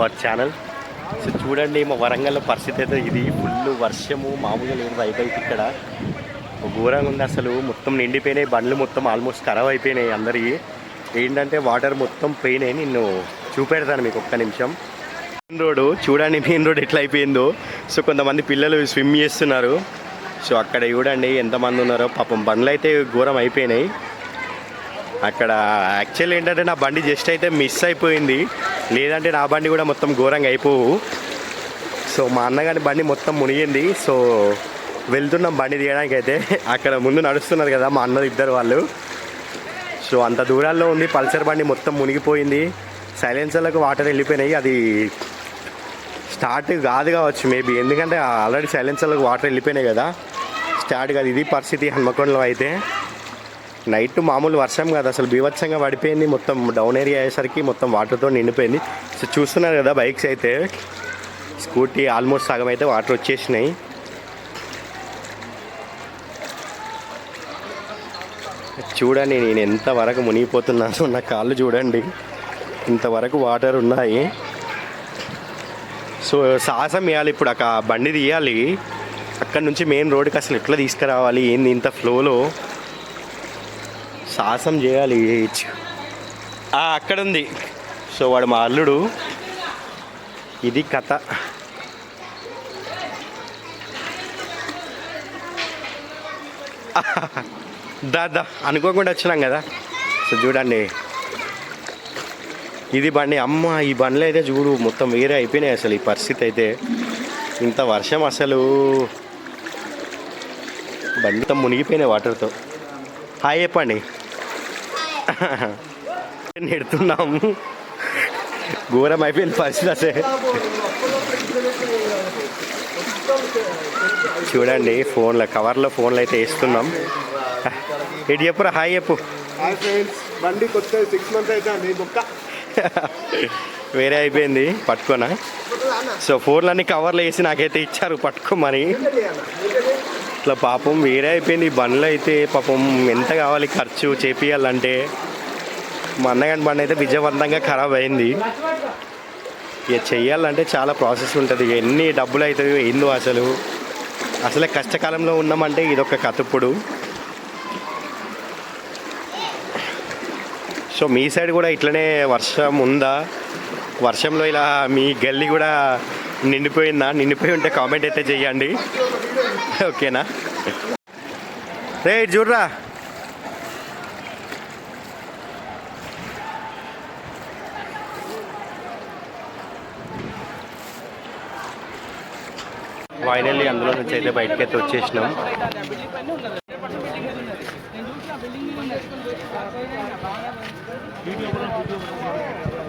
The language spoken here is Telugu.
Our channel. సో చూడండి మా వరంగల్లో పరిస్థితి అయితే ఇది. ఫుల్ వర్షము, మామూలుగా లేదు. వైపు ఇక్కడ ఘోరంగా ఉంది అసలు. మొత్తం నిండిపోయినాయి బండ్లు, మొత్తం ఆల్మోస్ట్ ఖరాబ్ అయిపోయినాయి అందరివి. ఏంటంటే వాటర్ మొత్తం పోయినాయి. నిన్ను చూపెడతాను మీకు ఒక్క నిమిషం. మెయిన్ రోడ్డు చూడండి, మెయిన్ రోడ్ ఎట్లా అయిపోయిందో. సో కొంతమంది పిల్లలు స్విమ్ చేస్తున్నారు. సో అక్కడ చూడండి ఎంతమంది ఉన్నారో. పాపం బండ్లు అయితే ఘోరం అయిపోయినాయి అక్కడ. యాక్చువల్ ఏంటంటే నా బండి జస్ట్ అయితే మిస్ అయిపోయింది, లేదంటే నా బండి కూడా మొత్తం ఘోరంగా అయిపోవు. సో మా అన్నగారి బండి మొత్తం మునిగింది. సో వెళ్తున్నాం బండి తీయడానికి అయితే. అక్కడ ముందు నడుస్తున్నారు కదా మా అన్న ఇద్దరు వాళ్ళు. సో అంత దూరాల్లో ఉంది. పల్సర్ బండి మొత్తం మునిగిపోయింది. సైలెన్సర్లకు వాటర్ వెళ్ళిపోయినాయి. అది స్టార్ట్ కాదు కావచ్చు మేబీ, ఎందుకంటే ఆల్రెడీ సైలెన్సర్లకు వాటర్ వెళ్ళిపోయినాయి కదా, స్టార్ట్ కాదు. ఇది పరిస్థితి హన్మకొండలో అయితే. నైట్ మామూలు వర్షం కాదు అసలు, బీభత్సంగా పడిపోయింది. మొత్తం డౌన్ ఏరియా అయ్యేసరికి మొత్తం వాటర్తో నిండిపోయింది. సో చూస్తున్నారు కదా బైక్స్ అయితే, స్కూటీ ఆల్మోస్ట్ సగం అయితే వాటర్ వచ్చేసినాయి. చూడండి నేను ఎంతవరకు మునిగిపోతున్నాను. నా కాళ్ళు చూడండి, ఇంతవరకు వాటర్ ఉన్నాయి. సో సాహసం ఇవ్వాలి ఇప్పుడు. ఆ బండి తీయాలి అక్కడ నుంచి మెయిన్ రోడ్కి. అసలు ఎట్లా తీసుకురావాలి ఏంది ఇంత ఫ్లోలో, సాహసం చేయాలి. అక్కడ ఉంది. సో వాడు మా అల్లుడు. ఇది కథ. దాదా అనుకోకుండా వచ్చినాం కదా. సో చూడండి ఇది బండి. అమ్మ ఈ బండ్లు అయితే చూడు మొత్తం వేరే అయిపోయినాయి అసలు ఈ పరిస్థితి అయితే. ఇంత వర్షం అసలు బండి మొత్తం మునిగిపోయినాయి వాటర్తో. హాయ్ చెప్పండి. నెడుతున్నాము, ఘోరం అయిపోయింది పరిస్థితి అసలు. చూడండి ఫోన్లో కవర్లో ఫోన్లు అయితే వేస్తున్నాం. ఎటు చెప్పురా, హాయ్ చెప్పు. బండి కొత్త 6 months అయితే వేరే అయిపోయింది పట్టుకోనా. సో ఫోన్లన్నీ కవర్లు వేసి నాకైతే ఇచ్చారు పట్టుకోమని. ఇట్లా పాపం వేరే అయిపోయింది ఈ బండ్లు అయితే. పాపం ఎంత కావాలి ఖర్చు చేపియాలంటే. మా అన్నగారి బండి అయితే విజయవంతంగా ఖరాబ్ అయింది. ఇక చెయ్యాలంటే చాలా ప్రాసెస్ ఉంటుంది. ఎన్ని డబ్బులు అవుతాయో ఏందో అసలు. అసలే కష్టకాలంలో ఉన్నామంటే ఇదొక కథ ఇప్పుడు. సో మీ సైడ్ కూడా ఇట్లనే వర్షం ఉందా? వర్షంలో ఇలా మీ గల్లీ కూడా నిండిపోయిందా? నిండిపోయి ఉంటే కామెంట్ అయితే చెయ్యండి, ఓకేనా? రే చూడరా, ఫైనల్లీ అందులో నుంచి అయితే బయటకి అయితే వచ్చేసినాం.